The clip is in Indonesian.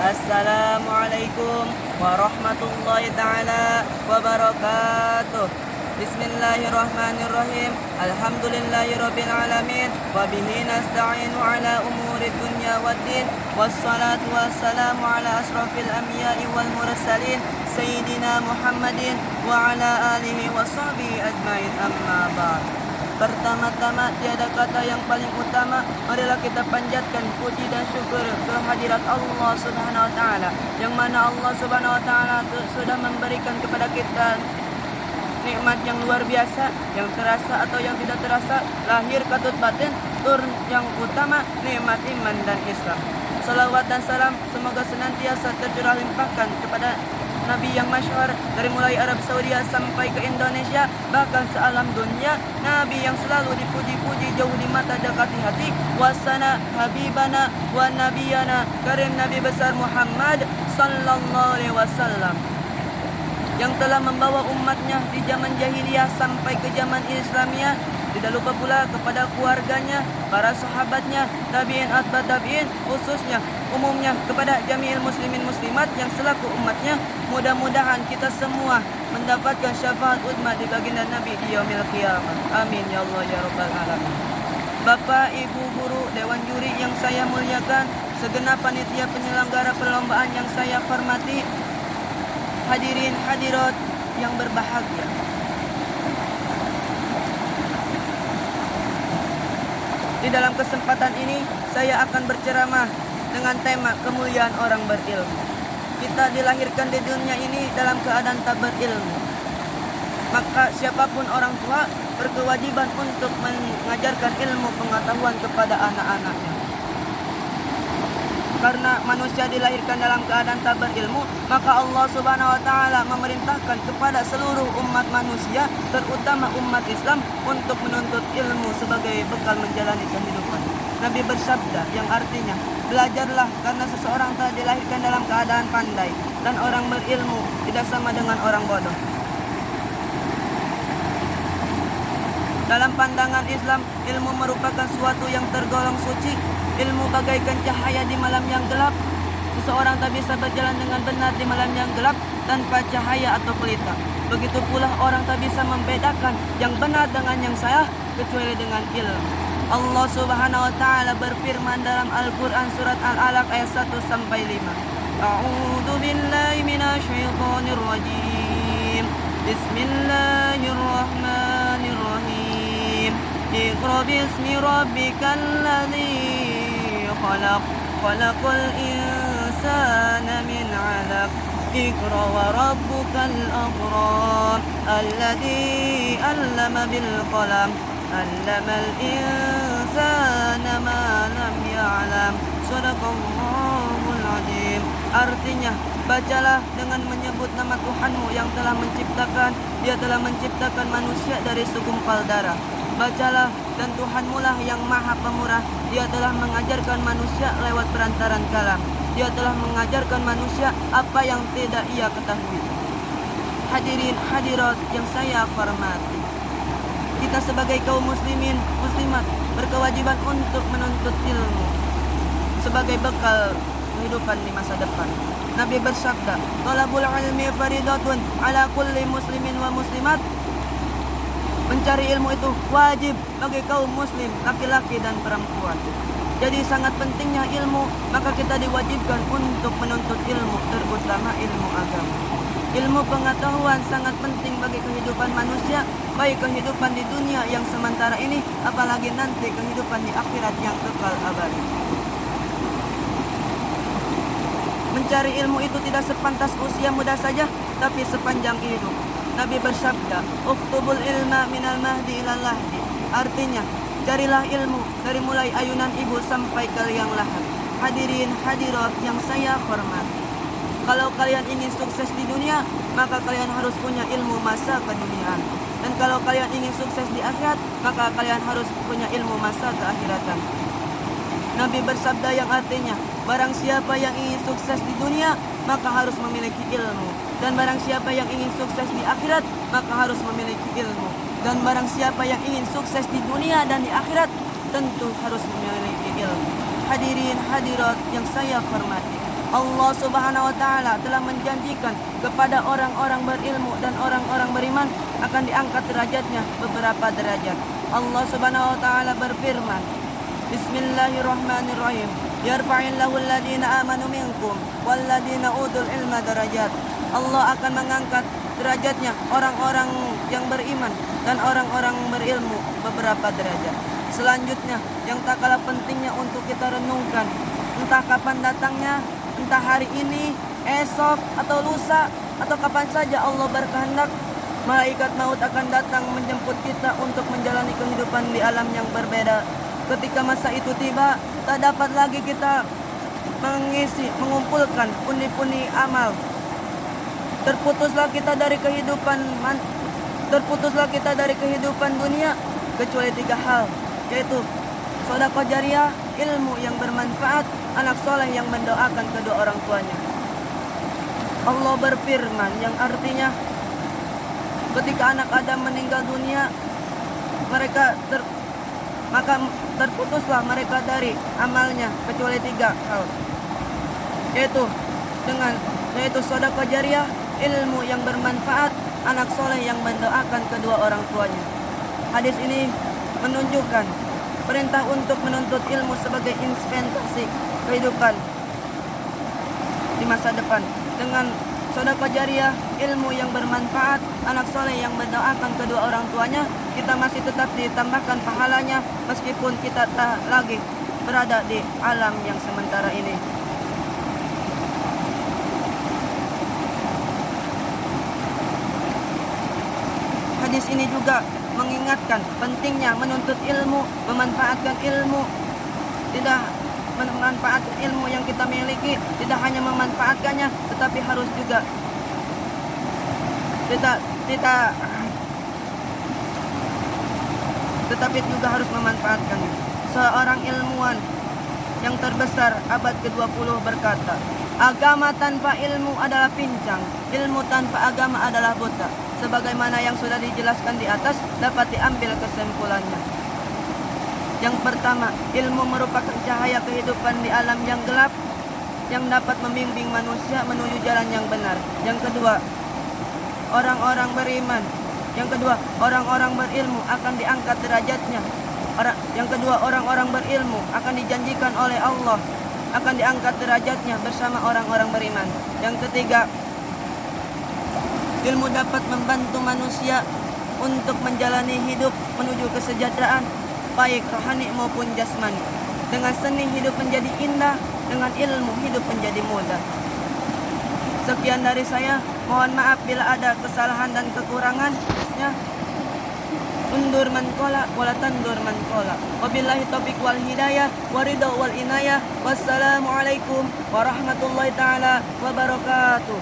Assalamualaikum warahmatullahi ta'ala wabarakatuh. Bismillahirrahmanirrahim. Alhamdulillahirabbil alamin wa bihi nasta'inu ala umuri dunya waddin. Wassalatu wassalamu ala asrafil anbiya'i wal mursalin sayyidina Muhammadin wa ala alihi wa sahbihi ajmain, amma ba'd. Pertama-tama tiada kata yang paling utama, marilah kita panjatkan puji dan syukur kehadirat Allah Subhanahu wa taala, yang mana Allah Subhanahu wa taala sudah memberikan kepada kita nikmat yang luar biasa, yang terasa atau yang tidak terasa, lahir katut batin, turun yang utama nikmat iman dan Islam. Salawat dan salam semoga senantiasa tercurah limpahkan kepada Nabi yang masyhur dari mulai Arab Saudi sampai ke Indonesia, bahkan sealam dunia. Nabi yang selalu dipuji-puji jauh di mata dekat di hati. Wasana habibana wa nabiyana karim Nabi besar Muhammad sallallahu alaihi wasallam, yang telah membawa umatnya di zaman jahiliyah sampai ke zaman Islamiyah. Tidak lupa pula kepada keluarganya, para sahabatnya, tabi'in atba tabi'in, khususnya umumnya kepada jami'il muslimin muslimat yang selaku umatnya. Mudah-mudahan kita semua mendapatkan syafaat uzma di baginda Nabi di yaumil qiyamah. Amin ya Allah ya rabbal alamin. Bapak, Ibu, guru, dewan juri yang saya muliakan, segenap panitia penyelenggara perlombaan yang saya hormati, hadirin hadirat yang berbahagia. Di dalam kesempatan ini saya akan berceramah dengan tema kemuliaan orang berilmu. Kita dilahirkan di dunia ini dalam keadaan tak berilmu. Maka siapapun orang tua berkewajiban untuk mengajarkan ilmu pengetahuan kepada anak-anaknya. Karena manusia dilahirkan dalam keadaan tak berilmu, maka Allah Subhanahu wa taala memerintahkan kepada seluruh umat manusia, terutama umat Islam, untuk menuntut ilmu sebagai bekal menjalani kehidupan. Nabi bersabda yang artinya, belajarlah karena seseorang telah dilahirkan dalam keadaan pandai, dan orang berilmu tidak sama dengan orang bodoh. Dalam pandangan Islam, ilmu merupakan suatu yang tergolong suci. Ilmu bagaikan cahaya di malam yang gelap. Seseorang tak bisa berjalan dengan benar di malam yang gelap tanpa cahaya atau pelita. Begitu pula orang tak bisa membedakan yang benar dengan yang salah kecuali dengan ilmu. Allah Subhanahu wa taala berfirman dalam Al-Qur'an surat Al-Alaq ayat 1 sampai 5. A'udzu billahi minasyaitonir rajim. Bismillahirrahmanirrahim. Iqra bismi rabbikal ladzi khalaqal insana min 'alaq. Iqra wa rabbukal akram alladzi 'allama bil qalam 'allamal insana ma lam ya'lam. Shadaqallahul 'azim. Artinya, bacalah dengan menyebut nama Tuhanmu yang telah menciptakan. Dia telah menciptakan manusia dari segumpal darah. Bacalah, dan Tuhanmu lah yang maha pemurah. Dia telah mengajarkan manusia lewat perantaran kalam. Dia telah mengajarkan manusia apa yang tidak ia ketahui. Hadirin hadirat yang saya hormati, kita sebagai kaum muslimin muslimat berkewajiban untuk menuntut ilmu sebagai bekal kehidupan di masa depan. Nabi bersabda, "Talabul ilmi faridatun ala kulli muslimin wa muslimat." Mencari ilmu itu wajib bagi kaum muslim, laki-laki dan perempuan. Jadi sangat pentingnya ilmu, maka kita diwajibkan untuk menuntut ilmu, terutama ilmu agama. Ilmu pengetahuan sangat penting bagi kehidupan manusia, baik kehidupan di dunia yang sementara ini, apalagi nanti kehidupan di akhirat yang kekal abadi. Mencari ilmu itu tidak sepantas usia muda saja, tapi sepanjang hidup. Nabi bersabda, "Uktubul ilma minal mahdi ilal lahdi." Artinya, carilah ilmu dari mulai ayunan ibu sampai ke liang lahat. Hadirin hadirat yang saya hormati, kalau kalian ingin sukses di dunia, maka kalian harus punya ilmu masa keduniaan. Dan kalau kalian ingin sukses di akhirat, maka kalian harus punya ilmu masa keakhiratan. Nabi bersabda yang artinya, barang siapa yang ingin sukses di dunia, maka harus memiliki ilmu. Dan barang siapa yang ingin sukses di akhirat, maka harus memiliki ilmu. Dan barang siapa yang ingin sukses di dunia dan di akhirat, tentu harus memiliki ilmu. Hadirin hadirat yang saya hormati, Allah Subhanahu wa taala telah menjanjikan kepada orang-orang berilmu dan orang-orang beriman akan diangkat derajatnya beberapa derajat. Allah Subhanahu wa taala berfirman, Bismillahirrahmanirrahim. Yarfa'illahu alladhina amanu minkum walladhina utul ilma darajat. Allah akan mengangkat derajatnya orang-orang yang beriman dan orang-orang berilmu beberapa derajat. Selanjutnya, yang tak kalah pentingnya untuk kita renungkan, entah kapan datangnya, entah hari ini, esok, atau lusa, atau kapan saja Allah berkehendak, malaikat maut akan datang menjemput kita untuk menjalani kehidupan di alam yang berbeda. Ketika masa itu tiba, tak dapat lagi kita mengumpulkan pundi-pundi amal. Terputuslah kita dari kehidupan dunia kecuali 3 hal, yaitu sedekah jariah, ilmu yang bermanfaat, anak soleh yang mendoakan kedua orang tuanya. Allah berfirman yang artinya ketika anak Adam meninggal dunia, maka terputuslah mereka dari amalnya kecuali 3 hal, yaitu sedekah jariah, ilmu yang bermanfaat, anak soleh yang mendoakan kedua orang tuanya. Hadis ini menunjukkan perintah untuk menuntut ilmu sebagai investasi kehidupan di masa depan. Dengan sedekah jariah, ilmu yang bermanfaat, anak soleh yang mendoakan kedua orang tuanya, kita masih tetap ditambahkan pahalanya meskipun kita tak lagi berada di alam yang sementara ini. Hadis ini juga mengingatkan pentingnya menuntut ilmu, memanfaatkan ilmu, tidak memanfaatkan ilmu yang kita miliki, tidak hanya memanfaatkannya, tetapi harus juga harus memanfaatkannya. Seorang ilmuwan yang terbesar abad ke-20 berkata, agama tanpa ilmu adalah pincang, ilmu tanpa agama adalah buta. Sebagaimana yang sudah dijelaskan di atas, dapat diambil kesimpulannya. Yang pertama, ilmu merupakan cahaya kehidupan di alam yang gelap yang dapat membimbing manusia menuju jalan yang benar. Yang kedua, orang-orang beriman. Yang kedua, orang-orang berilmu akan diangkat derajatnya. Yang kedua, orang-orang berilmu akan dijanjikan oleh Allah akan diangkat derajatnya bersama orang-orang beriman. Yang ketiga, ilmu dapat membantu manusia untuk menjalani hidup menuju kesejahteraan, baik rohani maupun jasmani. Dengan seni hidup menjadi indah, dengan ilmu hidup menjadi mudah. Sekian dari saya, mohon maaf bila ada kesalahan dan kekurangannya. Undur man qala wala tandur man qala. Wabillahi taufiq wal hidayah waridha wal inayah. Wassalamualaikum warahmatullahi taala wabarakatuh.